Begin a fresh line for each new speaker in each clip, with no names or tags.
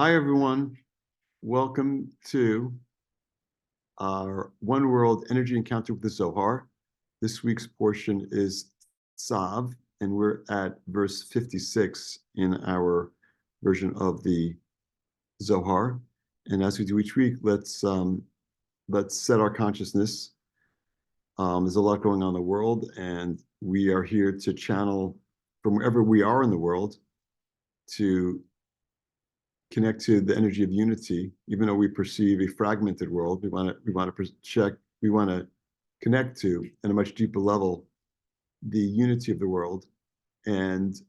Hi, everyone. Welcome to our One World Energy Encounter with the Zohar. This week's portion is Tzav, and we're at verse 56 in our version of the Zohar. And as we do each week, let's set our consciousness. There's a lot going on in the world, and we are here to channel from wherever we are in the world to connect to the energy of unity. Even though we perceive a fragmented world, we want to connect to, at a much deeper level, the unity of the world. And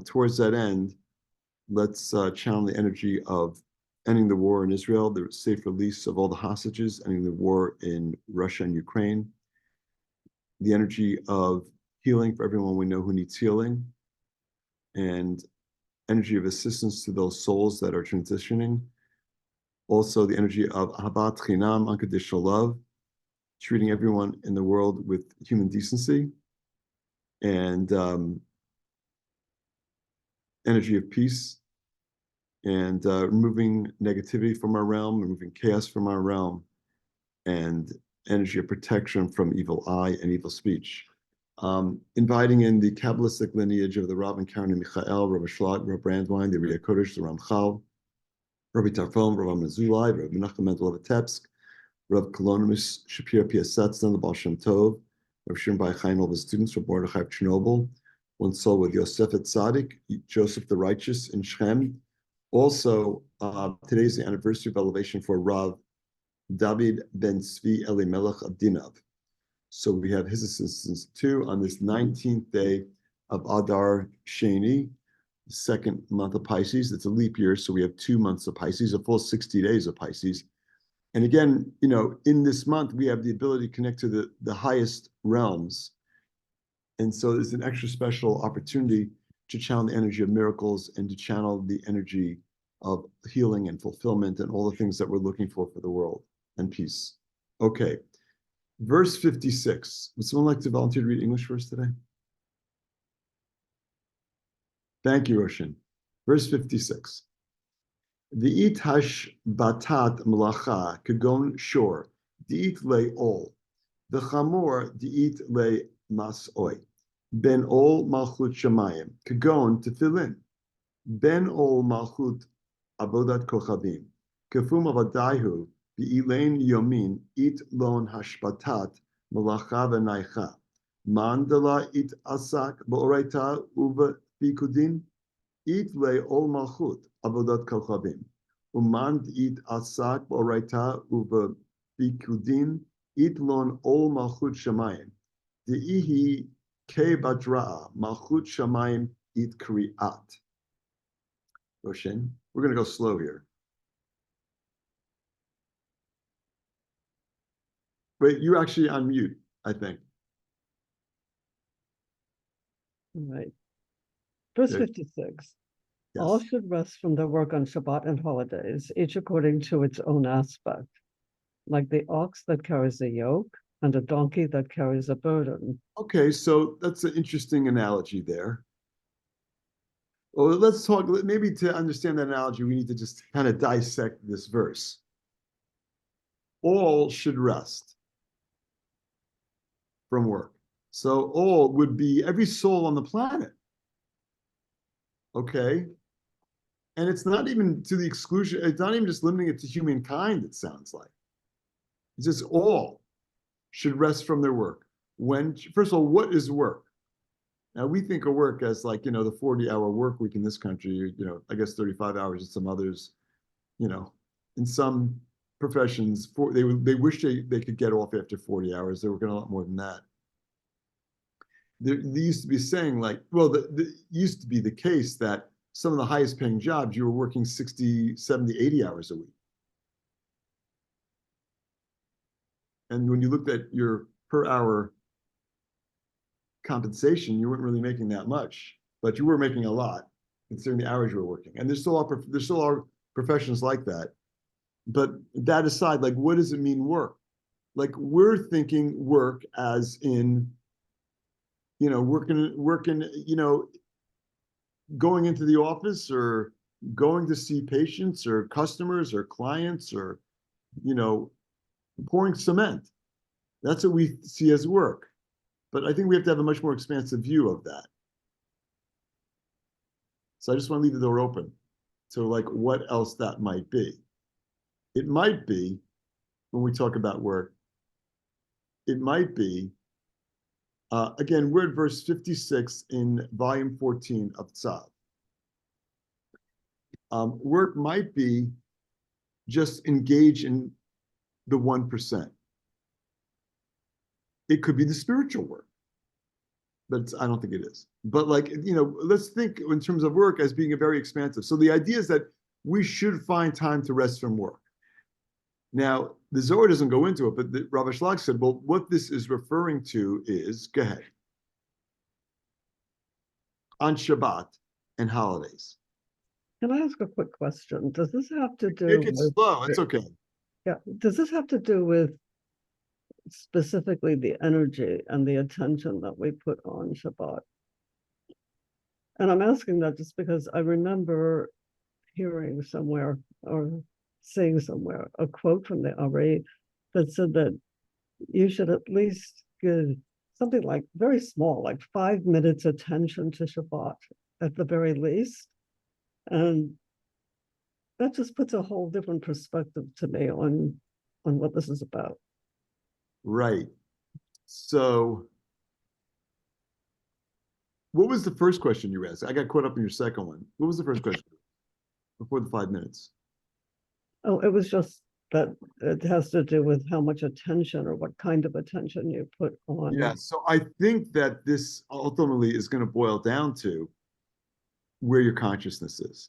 towards that end, let's channel the energy of ending the war in Israel, the safe release of all the hostages, ending the war in Russia and Ukraine, the energy of healing for everyone we know who needs healing, and energy of assistance to those souls that are transitioning. Also, the energy of Ahavat Chinam, unconditional love, treating everyone in the world with human decency, and energy of peace, and removing negativity from our realm, removing chaos from our realm, and energy of protection from evil eye and evil speech. Inviting in the Kabbalistic lineage of the Rav and Karen and Michael, Rabbi Shlag, Rabbi Brandwein, the Riyah Kodesh, the Ramchal, Rabbi Tarfon, Rabbi Mezulai, Rabbi Menachem Mendel of Vitebsk, Rabbi Kolonimus Shapir Piasetzna, the Baal Shem Tov, Rabbi Shimon Bar Yochai and all the students, Rabbi Mordechai of Chernobyl, one soul with Yosef at Tzaddik, Joseph the Righteous in Shem. Also, today's the anniversary of elevation for Rav David ben Tzvi Elimelech of Dinav. So we have his assistance too on this 19th day of Adar Sheni, the second month of Pisces. It's a leap year, so we have 2 months of Pisces, a full 60 days of Pisces. And again, in this month, we have the ability to connect to the highest realms. And so there's an extra special opportunity to channel the energy of miracles and to channel the energy of healing and fulfillment and all the things that we're looking for the world and peace. Okay. Verse 56. Would someone like to volunteer to read English verse today? Thank you, Roshan. Verse 56. V'it hash batat melacha kagon shor, di'it le ol, v'chamor di'it le mas'oi, ben ol malchut shamayim, kagon tefillin, ben ol malchut abodat kochavim, kafum avadaihu, V'ilein yomin it lon hashbatat malacha v'naicha. Mandala it asak ba'oraita uva fikudin. It le ol malchut avodat kochavim. Umand it asak ba'oraita uva fikudin. It lon ol malchut shamayim. De'ihi ke badra'a malchut shamayim it kri'at. Roshan, we're going to go slow here. Wait, you're actually on mute, I think.
All right. Verse
Good.
56.
Yes.
All should rest from their work on Shabbat and holidays, each according to its own aspect, like the ox that carries a yoke and a donkey that carries a burden.
Okay, so that's an interesting analogy there. Well, let's talk, maybe to understand that analogy, we need to just kind of dissect this verse. All should rest from work. So all would be every soul on the planet. Okay? And it's not even to the exclusion, it's not even just limiting it to humankind, it sounds like. It's just all should rest from their work. First of all, what is work? Now we think of work as like, the 40-hour work week in this country, I guess 35 hours in some others, in some professions, they wish they could get off after 40 hours. They work a lot more than that. They used to be saying like, well, it used to be the case that some of the highest paying jobs, you were working 60, 70, 80 hours a week. And when you looked at your per hour compensation, you weren't really making that much, but you were making a lot considering the hours you were working. And there still are professions like that. But that aside, like, what does it mean work? Like, we're thinking work as in, working, going into the office or, going to see patients or customers or clients or, pouring cement. That's what we see as work. But I think we have to have a much more expansive view of that. So I just want to leave the door open to like what else that might be. It might be, when we talk about work, it might be, again, we're at verse 56 in volume 14 of Tzav. Work might be just engage in the 1%. It could be the spiritual work, but I don't think it is. But like, let's think in terms of work as being a very expansive. So the idea is that we should find time to rest from work. Now, the Zohar doesn't go into it, but Rav Ashlag said, well, what this is referring to is, go ahead, on Shabbat and holidays.
Can I ask a quick question? Does this have to do
Make it
with,
slow, it's okay.
yeah, does this have to do with specifically the energy and the attention that we put on Shabbat? And I'm asking that just because I remember hearing somewhere or seeing somewhere a quote from the Ari that said that you should at least give something like very small, like 5 minutes attention to Shabbat at the very least. And that just puts a whole different perspective to me on what this is about.
Right. So what was the first question you asked? I got caught up in your second one. What was the first question before the 5 minutes?
Oh, it was just that it has to do with how much attention or what kind of attention you put on.
Yeah, so I think that this ultimately is going to boil down to where your consciousness is.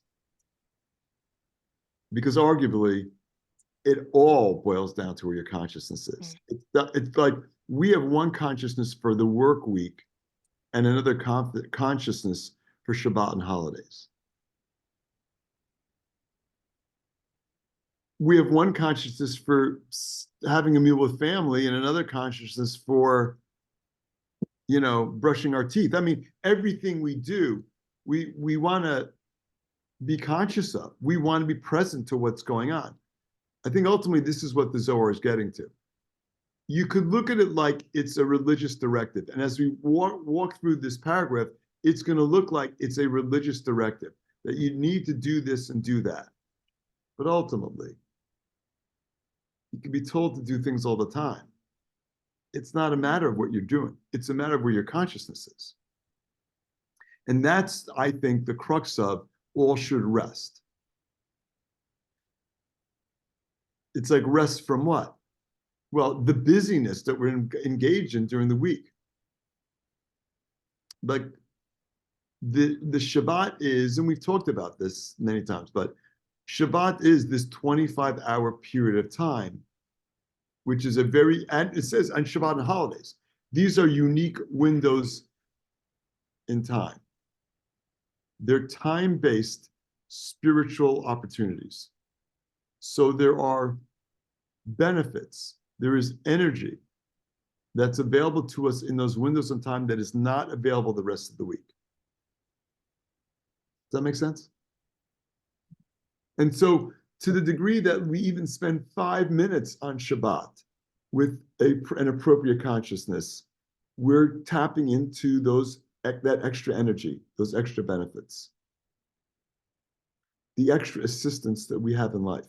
Because arguably, it all boils down to where your consciousness is. It's like we have one consciousness for the work week and another consciousness for Shabbat and holidays. We have one consciousness for having a meal with family and another consciousness for, brushing our teeth. I mean, everything we do, we want to be conscious of. We want to be present to what's going on. I think ultimately this is what the Zohar is getting to. You could look at it like it's a religious directive. And as we walk through this paragraph, it's going to look like it's a religious directive, that you need to do this and do that. But ultimately, you can be told to do things all the time. It's not a matter of what you're doing. It's a matter of where your consciousness is. And that's, I think, the crux of all should rest. It's like rest from what? Well, the busyness that we're engaged in during the week. Like the Shabbat is, and we've talked about this many times, but Shabbat is this 25-hour period of time, which is and it says on Shabbat and holidays, these are unique windows in time. They're time-based spiritual opportunities. So there are benefits. There is energy that's available to us in those windows of time that is not available the rest of the week. Does that make sense? And so to the degree that we even spend 5 minutes on Shabbat with an appropriate consciousness, we're tapping into that extra energy, those extra benefits, the extra assistance that we have in life.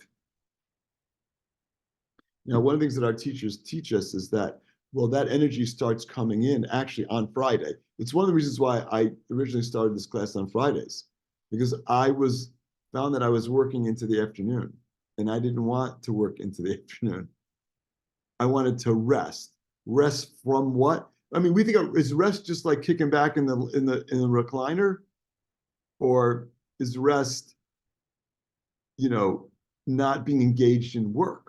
Now, one of the things that our teachers teach us is that, well, that energy starts coming in actually on Friday. It's one of the reasons why I originally started this class on Fridays, because I found that I was working into the afternoon, and I didn't want to work into the afternoon. I wanted to rest. Rest from what? I mean, we think is rest just like kicking back in the recliner, or is rest, not being engaged in work?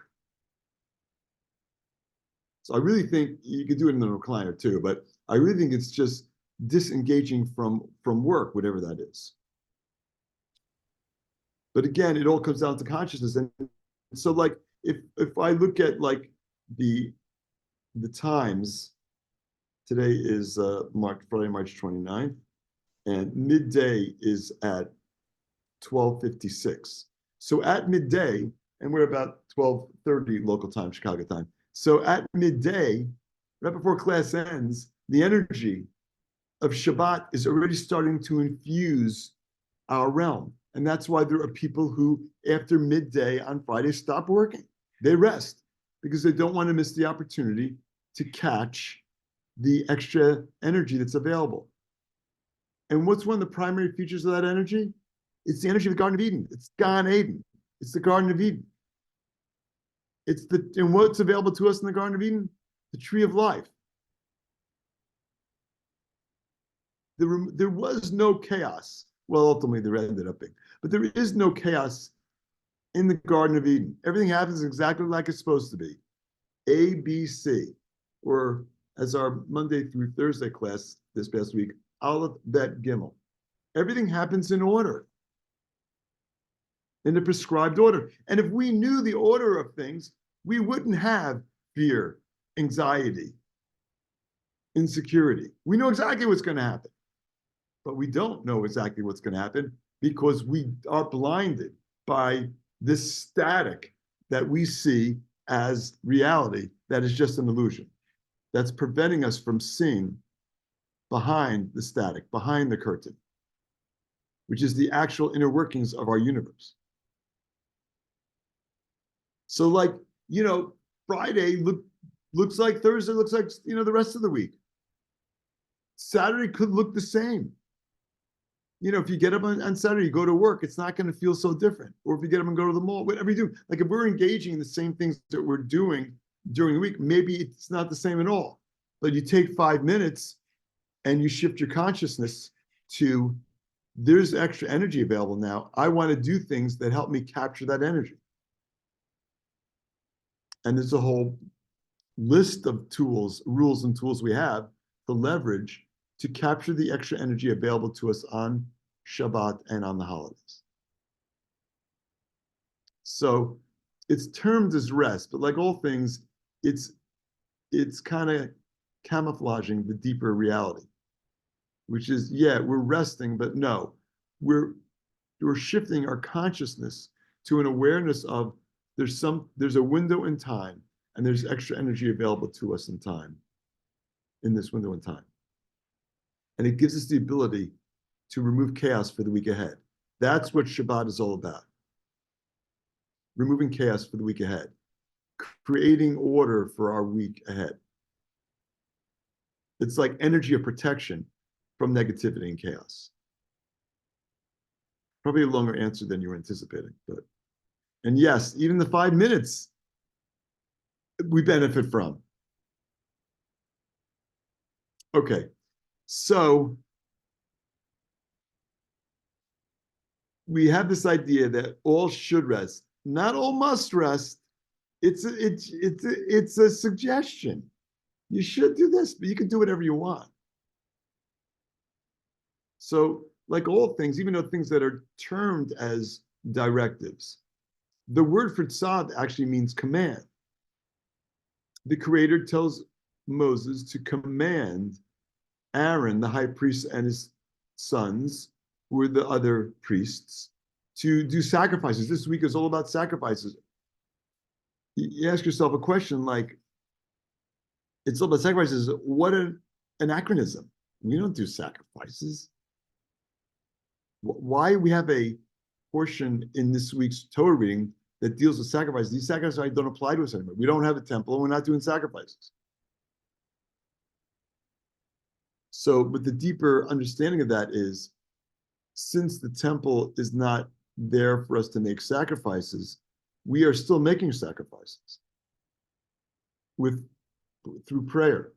So I really think you could do it in the recliner too, but I really think it's just disengaging from work, whatever that is. But again, it all comes down to consciousness. And so like if I look at like the times, today is Friday, March 29th, and midday is at 12:56. So at midday, and we're about 12:30 local time, Chicago time. So at midday, right before class ends, the energy of Shabbat is already starting to infuse our realm. And that's why there are people who, after midday on Friday, stop working. They rest because they don't want to miss the opportunity to catch the extra energy that's available. And what's one of the primary features of that energy? It's the energy of the Garden of Eden. It's Gan Eden. It's the Garden of Eden. And what's available to us in the Garden of Eden? The tree of life. There was no chaos. Well, ultimately there ended up being, but there is no chaos in the Garden of Eden. Everything happens exactly like it's supposed to be. A, B, C, or as our Monday through Thursday class this past week, Aleph, Bet, Gimel. Everything happens in order, in the prescribed order. And if we knew the order of things, we wouldn't have fear, anxiety, insecurity. We know exactly what's going to happen, but we don't know exactly what's going to happen because we are blinded by this static that we see as reality that is just an illusion. That's preventing us from seeing behind the static, behind the curtain, which is the actual inner workings of our universe. So like, Friday looks like Thursday, looks like, the rest of the week. Saturday could look the same. If you get up on Saturday, you go to work, it's not going to feel so different. Or if you get up and go to the mall, whatever you do, like if we're engaging in the same things that we're doing during the week, maybe it's not the same at all. But you take 5 minutes and you shift your consciousness to, there's extra energy available now. I want to do things that help me capture that energy. And there's a whole list of tools, rules and tools we have to leverage to capture the extra energy available to us on Shabbat and on the holidays. So it's termed as rest, but like all things, it's kind of camouflaging the deeper reality, which is, we're resting, but no, we're shifting our consciousness to an awareness of there's a window in time and there's extra energy available to us in time, in this window in time. And it gives us the ability to remove chaos for the week ahead. That's what Shabbat is all about. Removing chaos for the week ahead, creating order for our week ahead. It's like energy of protection from negativity and chaos. Probably a longer answer than you were anticipating, and yes, even the 5 minutes we benefit from. Okay, so we have this idea that all should rest. Not all must rest. It's a suggestion. You should do this, but you can do whatever you want. So, like all things, even though things that are termed as directives, the word for tzav actually means command. The Creator tells Moses to command Aaron, the high priest, and his sons, who were the other priests, to do sacrifices. This week is all about sacrifices. You ask yourself a question like, it's all about sacrifices. What an anachronism. We don't do sacrifices. Why we have a portion in this week's Torah reading that deals with sacrifices? These sacrifices don't apply to us anymore. We don't have a temple and we're not doing sacrifices. So, but the deeper understanding of that is, since the temple is not there for us to make sacrifices, we are still making sacrifices through prayer.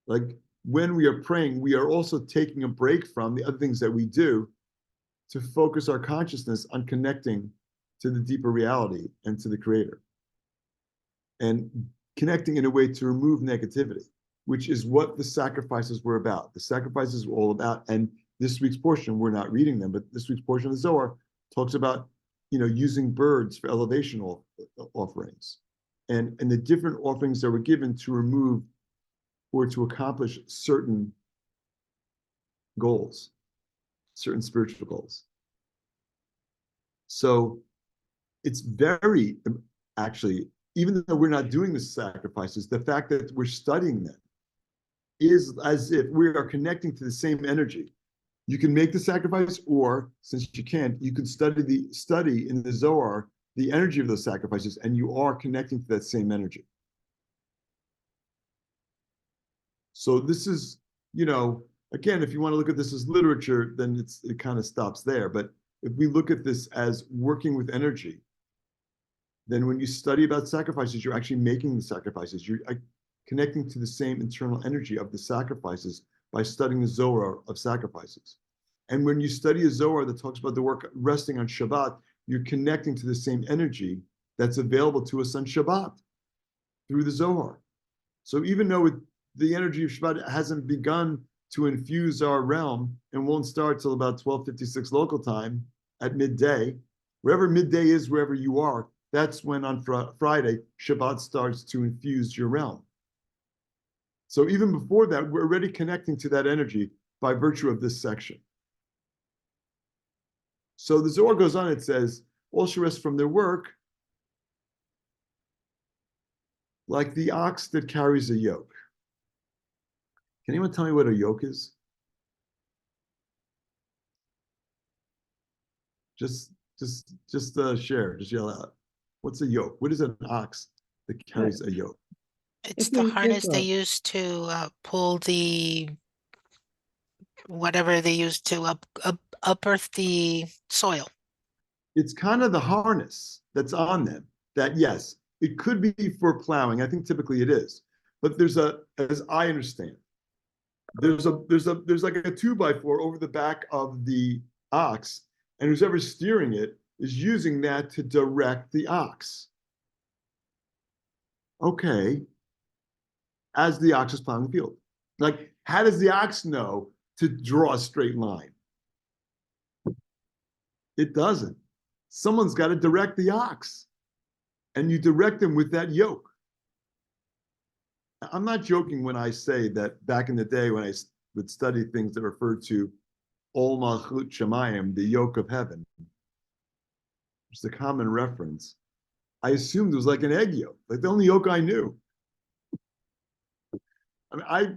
Like when we are praying, we are also taking a break from the other things that we do to focus our consciousness on connecting to the deeper reality and to the Creator. And connecting in a way to remove negativity, which is what the sacrifices were about. The sacrifices were all about, and this week's portion, we're not reading them, but this week's portion of the Zohar talks about, using birds for elevation offerings, and the different offerings that were given to remove or to accomplish certain goals, certain spiritual goals. So it's very, actually, even though we're not doing the sacrifices, the fact that we're studying them is as if we are connecting to the same energy. You can make the sacrifice, or since you can't, you can study in the Zohar the energy of those sacrifices, and you are connecting to that same energy. So this is, again, if you want to look at this as literature, then it kind of stops there. But if we look at this as working with energy, then when you study about sacrifices, you're actually making the sacrifices. You're connecting to the same internal energy of the sacrifices by studying the Zohar of sacrifices. And when you study a Zohar that talks about the work resting on Shabbat, you're connecting to the same energy that's available to us on Shabbat through the Zohar. So even though the energy of Shabbat hasn't begun to infuse our realm and won't start till about 12:56 local time at midday, wherever midday is, wherever you are, that's when on Friday, Shabbat starts to infuse your realm. So even before that, we're already connecting to that energy by virtue of this section. So the Zohar goes on, it says, all shall rest from their work like the ox that carries a yoke. Can anyone tell me what a yoke is? Just share, just yell out. What's a yoke? What is an ox that carries a yoke?
It's
If
the
you
harness
think
they
of-
use to pull whatever they use to unearth the soil.
It's kind of the harness that's on them that, yes, it could be for plowing. I think typically it is. But as I understand, there's like a 2x4 over the back of the ox, and who's ever steering it is using that to direct the ox. Okay, as the ox is plowing the field. Like, how does the ox know to draw a straight line? It doesn't. Someone's got to direct the ox, and you direct them with that yoke. I'm not joking when I say that back in the day when I would study things that referred to Ol Malchut Shemayim, the yoke of heaven, which is a common reference, I assumed it was like an egg yolk, like the only yoke I knew. I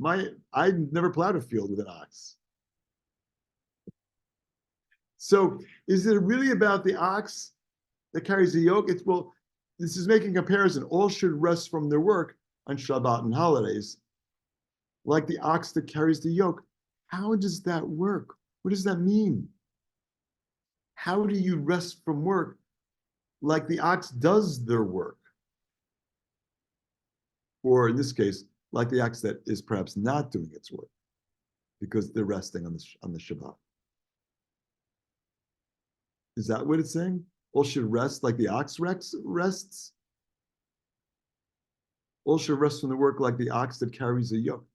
mean, I never plowed a field with an ox. So is it really about the ox that carries the yoke? This is making a comparison. All should rest from their work on Shabbat and holidays, like the ox that carries the yoke. How does that work? What does that mean? How do you rest from work like the ox does their work? Or in this case, like the ox that is perhaps not doing its work because they're resting on the Shabbat. Is that what it's saying? All should rest like the ox rests? All should rest from the work like the ox that carries a yoke.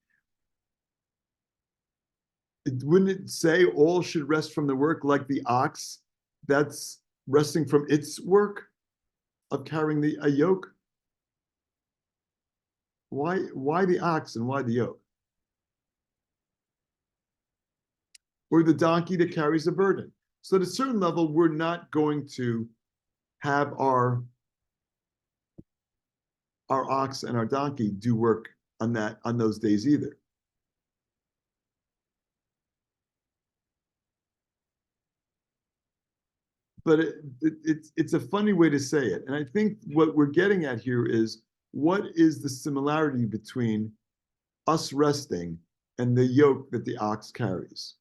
Wouldn't it say all should rest from the work like the ox that's resting from its work of carrying a yoke? Why the ox and why the yoke? Or the donkey that carries a burden. So at a certain level, we're not going to have our ox and our donkey do work on those days either. But it's a funny way to say it. And I think what we're getting at here is, what is the similarity between us resting and the yoke that the ox carries?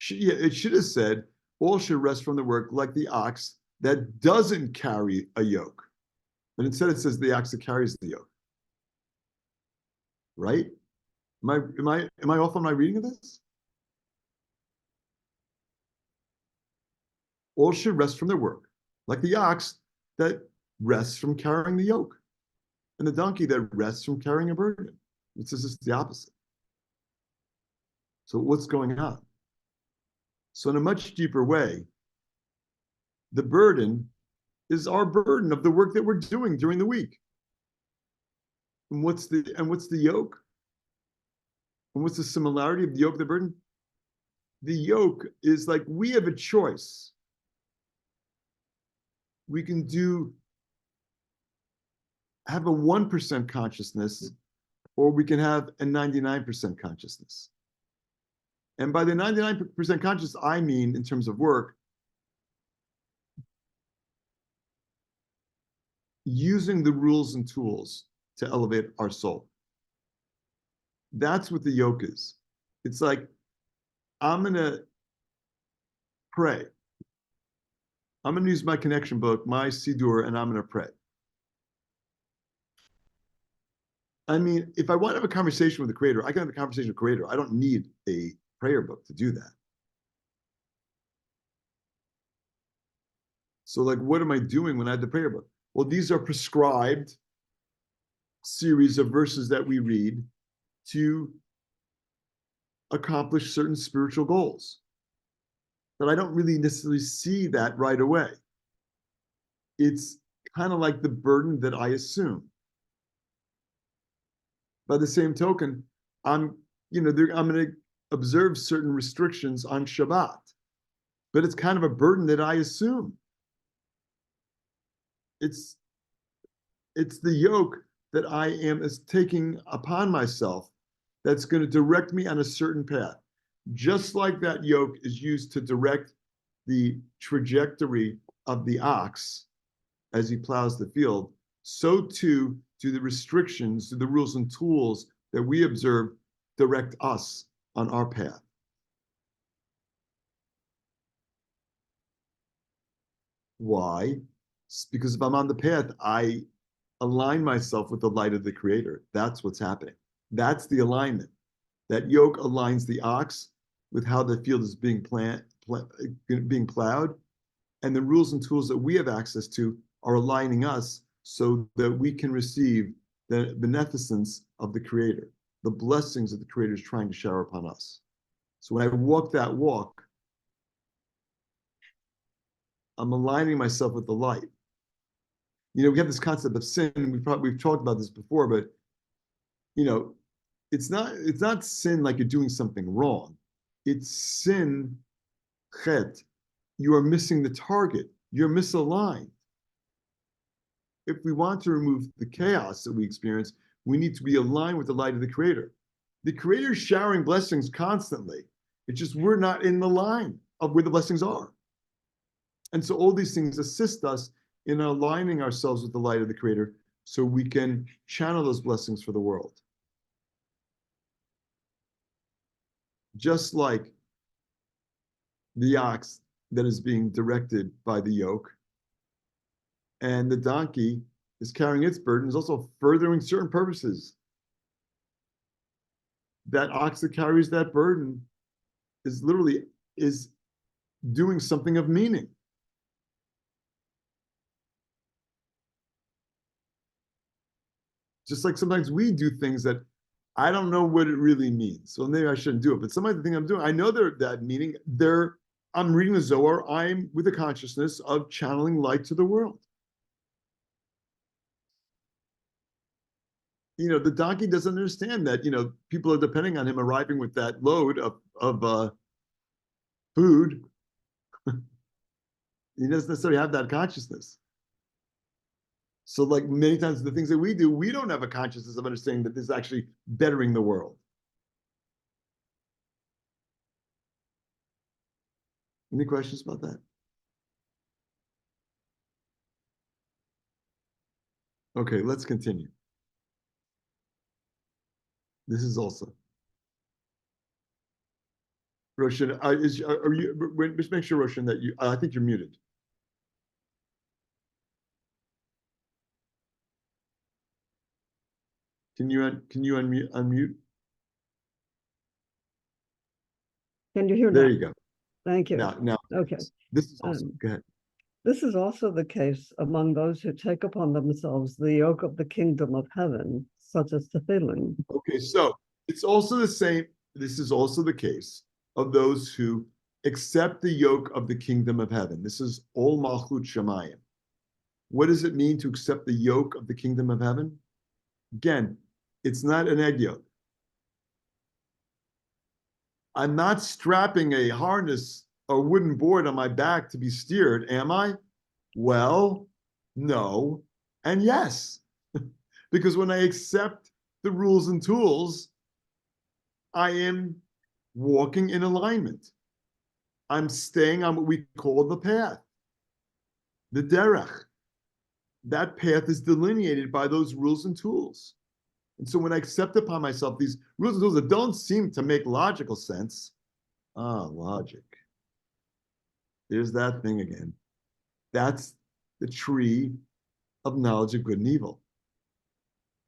It should have said, all should rest from the work like the ox that doesn't carry a yoke. But instead it says the ox that carries the yoke. Right? Am I off on my reading of this? All should rest from their work, like the ox that rests from carrying the yoke, and the donkey that rests from carrying a burden. It says it's the opposite. So what's going on? So in a much deeper way, the burden is our burden of the work that we're doing during the week. And what's the yoke? And what's the similarity of the yoke, the burden? The yoke is like we have a choice. We can have a 1% consciousness, or we can have a 99% consciousness. And by the 99% conscious, I mean, in terms of work, using the rules and tools to elevate our soul. That's what the yoke is. It's like, I'm going to pray. I'm going to use my connection book, my Siddur, and I'm going to pray. I mean, if I want to have a conversation with the Creator, I can have a conversation with the Creator. I don't need a prayer book to do that. So, like, what am I doing when I have the prayer book? Well, these are prescribed series of verses that we read to accomplish certain spiritual goals. But I don't really necessarily see that right away. It's kind of like the burden that I assume. By the same token, I'm going to observe certain restrictions on Shabbat, but it's kind of a burden that I assume. It's the yoke that I am taking upon myself that's going to direct me on a certain path. Just like that yoke is used to direct the trajectory of the ox as he plows the field, so too do the restrictions, do the rules and tools that we observe direct us on our path. Why? Because if I'm on the path, I align myself with the light of the Creator. That's what's happening. That's the alignment. That yoke aligns the ox with how the field is being plowed, and the rules and tools that we have access to are aligning us so that we can receive the beneficence of the Creator, the blessings that the Creator is trying to shower upon us. So when I walk that walk, I'm aligning myself with the light. You know, we have this concept of sin. We've talked about this before, but you know, it's not sin like you're doing something wrong. It's sin, chet. You are missing the target. You're misaligned. If we want to remove the chaos that we experience, we need to be aligned with the light of the Creator. The Creator is showering blessings constantly. It's just we're not in the line of where the blessings are. And so all these things assist us in aligning ourselves with the light of the Creator so we can channel those blessings for the world. Just like the ox that is being directed by the yoke, and the donkey is carrying its burden, is also furthering certain purposes. That ox that carries that burden is doing something of meaning. Just like sometimes we do things that I don't know what it really means, so maybe I shouldn't do it. But some of the things I'm doing, I know that meaning. I'm reading the Zohar. I'm with the consciousness of channeling light to the world. You know, the donkey doesn't understand that, you know, people are depending on him arriving with that load of food. He doesn't necessarily have that consciousness. So like many times the things that we do, we don't have a consciousness of understanding that this is actually bettering the world. Any questions about that? Okay, let's continue. This is also. Roshan, are you, just make sure, Roshan, that you, I think you're muted. Can you unmute?
Can you hear
There
now?
you go.
Thank you.
Now,
Okay.
this is awesome. Go ahead.
This is also the case among those who take upon themselves the yoke of the kingdom of heaven, such as tefillin.
Okay, so it's also the same. This is also the case of those who accept the yoke of the kingdom of heaven. This is all Malchut Shamayim. What does it mean to accept the yoke of the kingdom of heaven? Again, it's not an egg yoke. I'm not strapping a harness or wooden board on my back to be steered, am I? Well, no, and yes. Because when I accept the rules and tools, I am walking in alignment. I'm staying on what we call the path, the derech. That path is delineated by those rules and tools. And so when I accept upon myself these rules and tools that don't seem to make logical sense, logic. There's that thing again. That's the tree of knowledge of good and evil.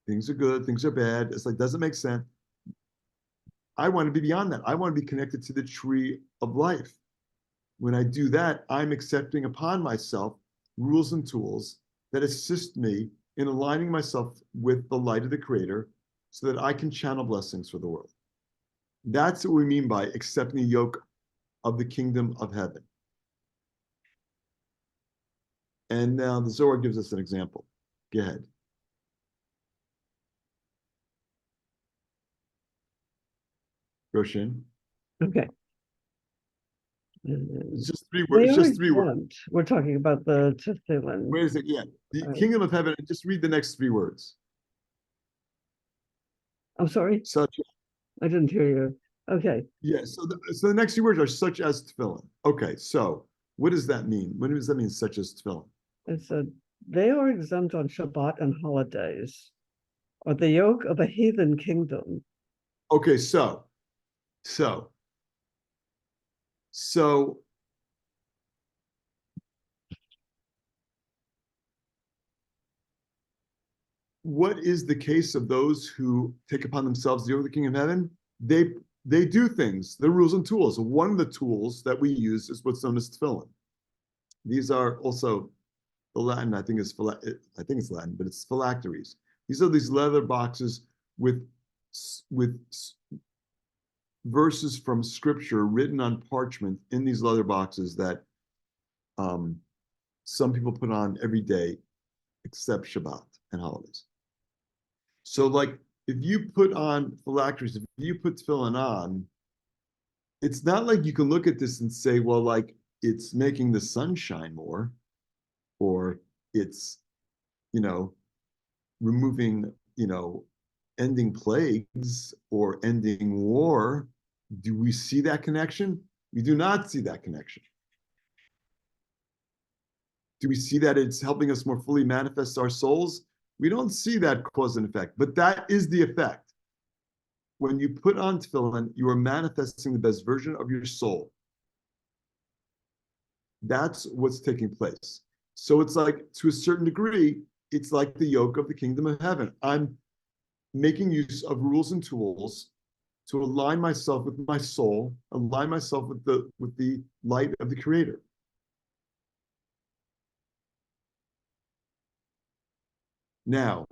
Things are good, things are bad. It's like, doesn't make sense. I want to be beyond that. I want to be connected to the tree of life. When I do that, I'm accepting upon myself rules and tools that assist me in aligning myself with the light of the Creator so that I can channel blessings for the world. That's what we mean by accepting the yoke of the kingdom of heaven. And now the Zohar gives us an example. Go ahead. Roshan.
Okay.
It's just three words. It's just three words.
We're talking about the tefillin.
Wait a second. Yeah. The kingdom of heaven. Just read the next three words.
I'm sorry?
Such.
I didn't hear you. Okay.
Yeah. So the next three words are such as tefillin. Okay. So what does that mean? What does that mean, such as tefillin?
It said, they are exempt on Shabbat and holidays, or the yoke of a heathen kingdom.
Okay. So what is the case of those who take upon themselves the yoke of the kingdom of heaven? They do things, the rules and tools. One of the tools that we use is what's known as tefillin. These are also the Latin, I think it's Latin, but it's phylacteries. These are these leather boxes with verses from scripture written on parchment in these leather boxes that some people put on every day except Shabbat and holidays. So like if you put on phylacteries, if you put tefillin on, it's not like you can look at this and say, well, like it's making the sun shine more, or it's, removing, ending plagues or ending war. Do we see that connection? We do not see that connection. Do we see that it's helping us more fully manifest our souls? We don't see that cause and effect, but that is the effect. When you put on tefillin, you are manifesting the best version of your soul. That's what's taking place. So it's like, to a certain degree, it's like the yoke of the kingdom of heaven. I'm making use of rules and tools to align myself with my soul, align myself with the light of the Creator. Now,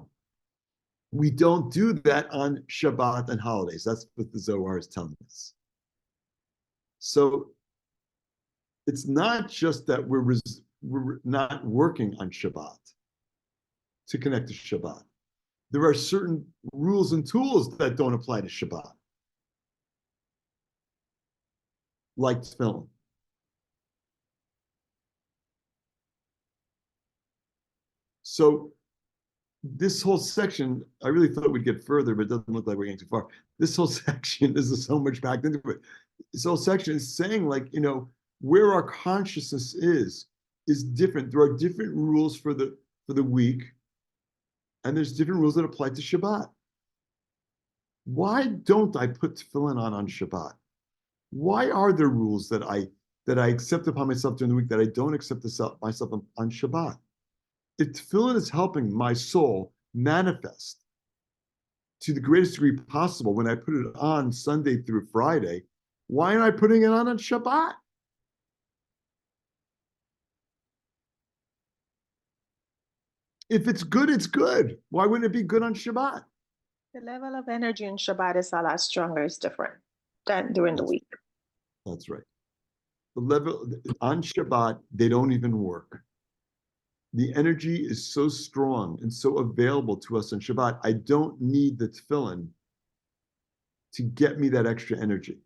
we don't do that on Shabbat and holidays. That's what the Zohar is telling us. So it's not just that we're not working on Shabbat to connect to Shabbat. There are certain rules and tools that don't apply to Shabbat, like tefillin. So this whole section, I really thought we'd get further, but it doesn't look like we're getting too far. This whole section, there's so much packed into it. This whole section is saying, like, where our consciousness is different. There are different rules for the week, and there's different rules that apply to Shabbat. Why don't I put tefillin on Shabbat? Why are there rules that I accept upon myself during the week that I don't accept myself on Shabbat? If tefillin is helping my soul manifest to the greatest degree possible when I put it on Sunday through Friday, why am I putting it on Shabbat? If it's good, it's good. Why wouldn't it be good on Shabbat?
The level of energy in Shabbat is a lot stronger. It's different than during the week.
That's right. The level on Shabbat, they don't even work. The energy is so strong and so available to us on Shabbat. I don't need the tefillin to get me that extra energy.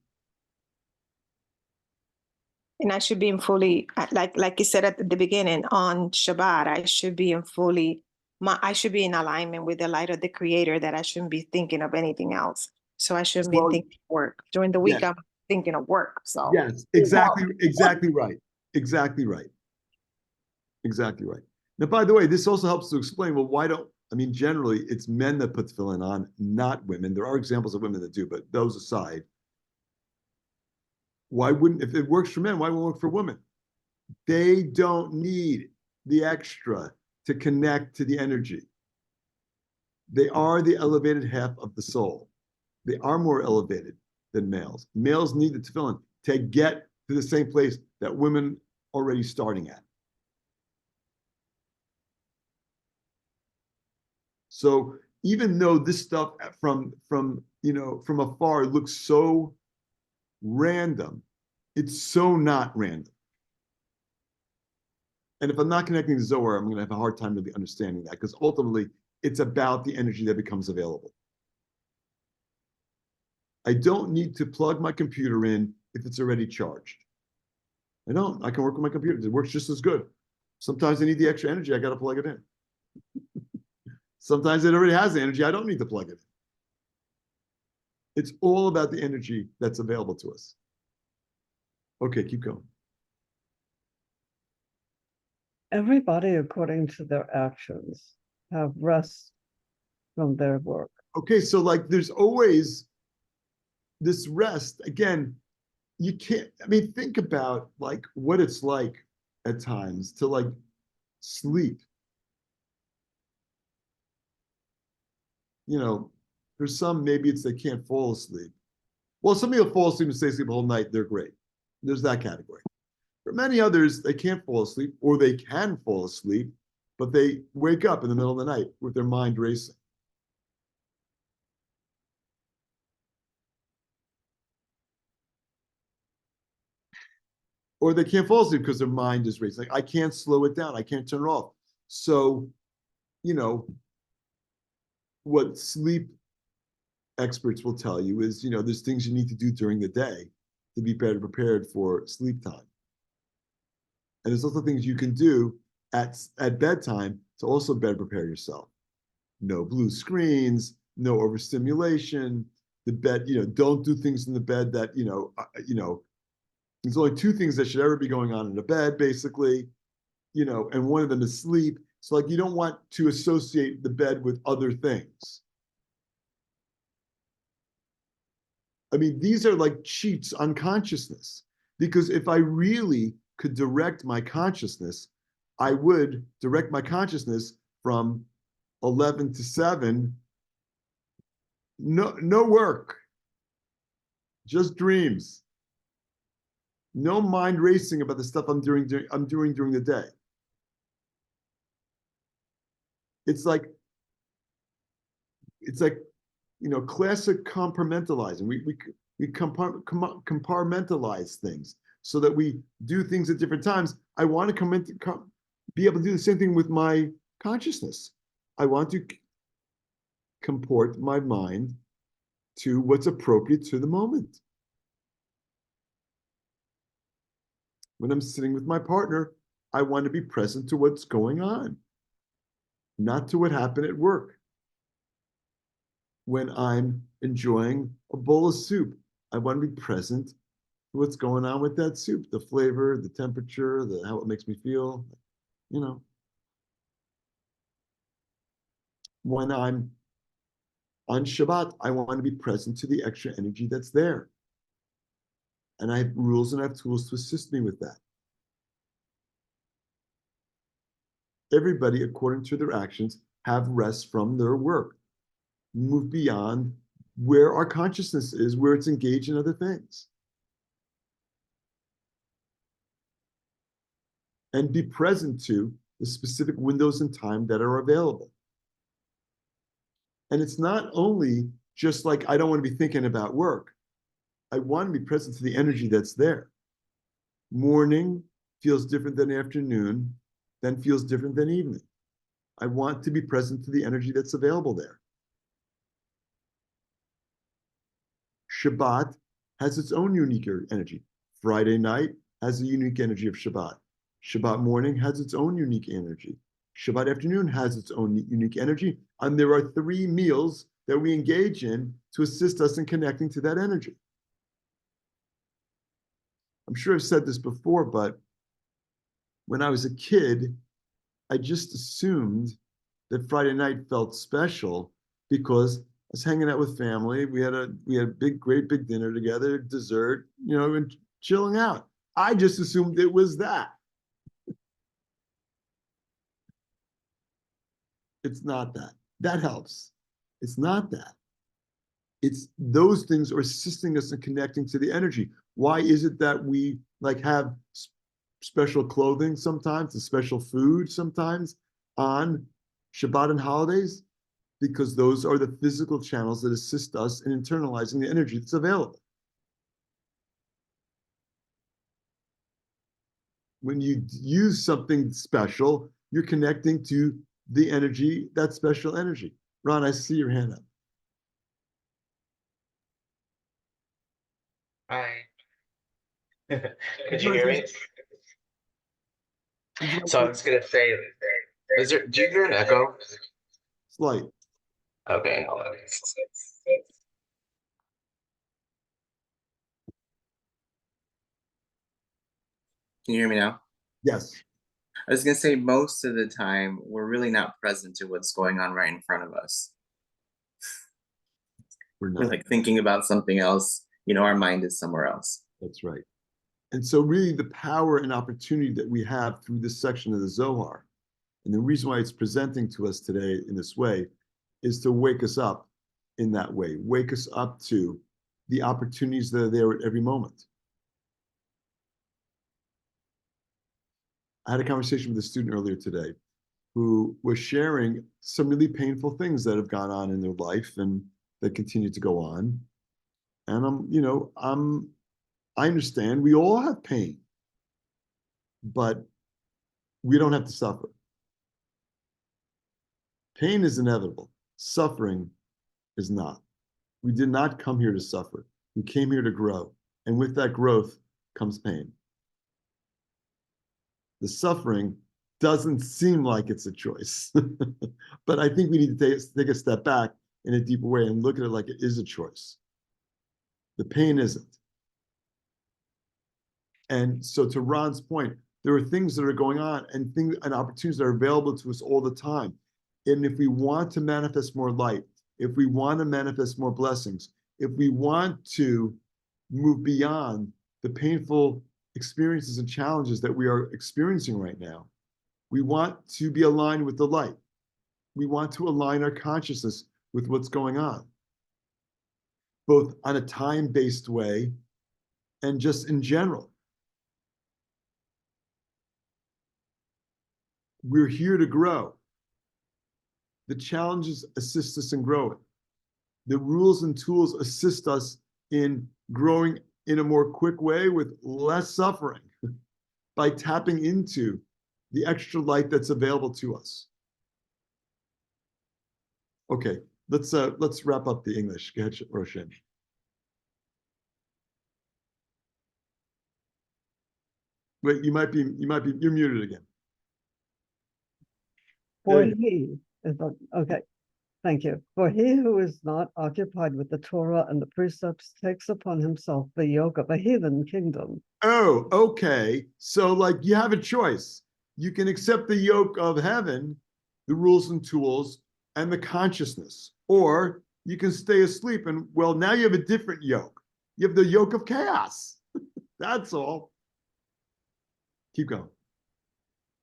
And I should be in fully, like you said at the beginning, on Shabbat, I should be in fully, I should be in alignment with the light of the Creator, that I shouldn't be thinking of anything else. So I shouldn't be
Well,
thinking of work. During the week,
yeah.
I'm thinking of work, so.
Yes, exactly right. Exactly right. Exactly right. Now, by the way, this also helps to explain, well, generally it's men that put tefillin on, not women. There are examples of women that do, but those aside, if it works for men, why won't it work for women? They don't need the extra to connect to the energy. They are the elevated half of the soul. They are more elevated than males. Males need the tefillin to get to the same place that women are already starting at. So even though this stuff from afar looks so random, it's so not random. And if I'm not connecting to Zohar, I'm going to have a hard time really understanding that, because ultimately it's about the energy that becomes available. I don't need to plug my computer in if it's already charged. I don't. I can work with my computer. It works just as good. Sometimes I need the extra energy. I got to plug it in. Sometimes it already has the energy. I don't need to plug it in. It's all about the energy that's available to us. Okay, keep going.
Everybody, according to their actions, have rest from their work.
Okay, so like there's always this rest. Again, you can't, think about like what it's like at times to like sleep. For some, maybe it's they can't fall asleep. Well, some people fall asleep and stay asleep the whole night. They're great. There's that category. For many others, they can't fall asleep, or they can fall asleep, but they wake up in the middle of the night with their mind racing. Or they can't fall asleep because their mind is racing. Like, I can't slow it down. I can't turn it off. So, what sleep experts will tell you is, there's things you need to do during the day to be better prepared for sleep time. And there's also things you can do at bedtime to also better prepare yourself. No blue screens, no overstimulation. The bed, don't do things in the bed that, there's only two things that should ever be going on in a bed, basically, and one of them is sleep. So like, you don't want to associate the bed with other things. These are like cheats on consciousness, because if I really could direct my consciousness, I would direct my consciousness from 11 to 7. No work, just dreams. No mind racing about the stuff I'm doing during the day. It's like classic compartmentalizing. We compartmentalize things so that we do things at different times. I want to be able to do the same thing with my consciousness. I want to comport my mind to what's appropriate to the moment. When I'm sitting with my partner, I want to be present to what's going on, not to what happened at work. When I'm enjoying a bowl of soup, I want to be present to what's going on with that soup, the flavor, the temperature, how it makes me feel, When I'm on Shabbat, I want to be present to the extra energy that's there. And I have rules and I have tools to assist me with that. Everybody, according to their actions, have rest from their work. Move beyond where our consciousness is, where it's engaged in other things. And be present to the specific windows in time that are available. And it's not only just like, I don't want to be thinking about work. I want to be present to the energy that's there. Morning feels different than afternoon, then feels different than evening. I want to be present to the energy that's available there. Shabbat has its own unique energy. Friday night has a unique energy of Shabbat. Shabbat morning has its own unique energy. Shabbat afternoon has its own unique energy. And there are 3 meals that we engage in to assist us in connecting to that energy. I'm sure I've said this before, but when I was a kid, I just assumed that Friday night felt special because I was hanging out with family. We had a great big dinner together, dessert, and chilling out. I just assumed it was that. It's not that. That helps. It's not that. It's those things are assisting us in connecting to the energy. Why is it that we have special clothing sometimes and special food sometimes on Shabbat and holidays? Because those are the physical channels that assist us in internalizing the energy that's available. When you use something special, you're connecting to the energy, that special energy. Ron, I see your hand up.
Hi. Could you hear me? So I was gonna say, do you hear an echo?
Slight.
Okay, hold on. Can you hear me now?
Yes.
I was gonna say most of the time we're really not present to what's going on right in front of us.
We're
We're
not.
thinking about something else, our mind is somewhere else.
That's right. And so really the power and opportunity that we have through this section of the Zohar, and the reason why it's presenting to us today in this way, is to wake us up in that way, wake us up to the opportunities that are there at every moment. I had a conversation with a student earlier today who was sharing some really painful things that have gone on in their life and that continue to go on. And I understand we all have pain, but we don't have to suffer. Pain is inevitable. Suffering is not. We did not come here to suffer. We came here to grow. And with that growth comes pain. The suffering doesn't seem like it's a choice. But I think we need to take a step back in a deeper way and look at it like it is a choice. The pain isn't. And so to Ron's point, there are things that are going on and opportunities that are available to us all the time. And if we want to manifest more light, if we want to manifest more blessings, if we want to move beyond the painful experiences and challenges that we are experiencing right now, we want to be aligned with the light. We want to align our consciousness with what's going on, both on a time-based way and just in general. We're here to grow. The challenges assist us in growing. The rules and tools assist us in growing in a more quick way with less suffering by tapping into the extra light that's available to us. Okay, let's wrap up the English. Go ahead, Roshan. Wait, you're muted again.
For
There
he, okay, thank you. For he who is not occupied with the Torah and the precepts takes upon himself the yoke of a heathen kingdom.
Oh, okay. So you have a choice. You can accept the yoke of heaven, the rules and tools, and the consciousness, or you can stay asleep and, well, now you have a different yoke. You have the yoke of chaos. That's all. Keep going.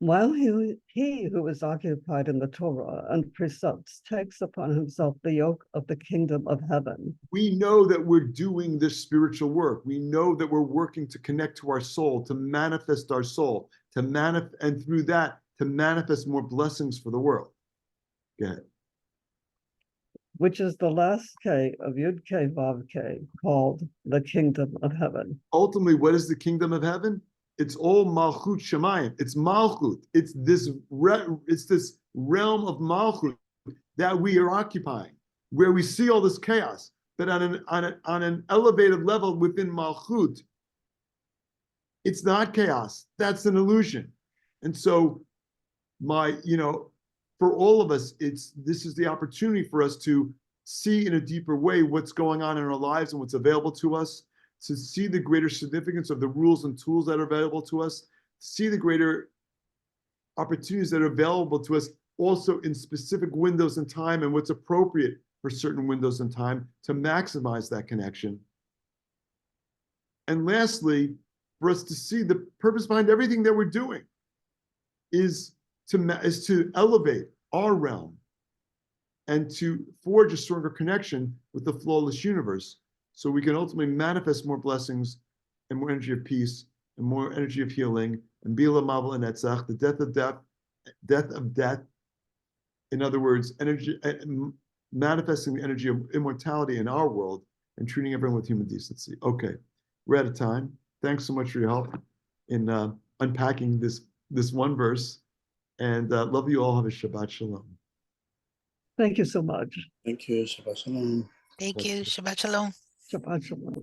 While he who is occupied in the Torah and precepts takes upon himself the yoke of the kingdom of heaven.
We know that we're doing this spiritual work. We know that we're working to connect to our soul, to manifest our soul, and through that, to manifest more blessings for the world. Go ahead.
Which is the last K of Yud K Vav K, called the kingdom of heaven.
Ultimately, what is the kingdom of heaven? It's all Malchut Shemayim. It's Malchut. It's this realm of Malchut that we are occupying, where we see all this chaos. But on an elevated level within Malchut, It's not chaos. That's an illusion. And so for all of us, this is the opportunity for us to see in a deeper way what's going on in our lives and what's available to us, to see the greater significance of the rules and tools that are available to us, see the greater opportunities that are available to us also in specific windows in time and what's appropriate for certain windows in time to maximize that connection. And lastly, for us to see the purpose behind everything that we're doing is to elevate our realm and to forge a stronger connection with the flawless universe so we can ultimately manifest more blessings and more energy of peace and more energy of healing and bila mavel and etzach, the death of death. In other words, energy, manifesting the energy of immortality in our world and treating everyone with human decency. Okay, we're out of time. Thanks so much for your help in unpacking this one verse. And love you all. Have a Shabbat Shalom.
Thank you so much.
Thank you. Shabbat Shalom.
Thank you. Shabbat Shalom.
Shabbat Shalom.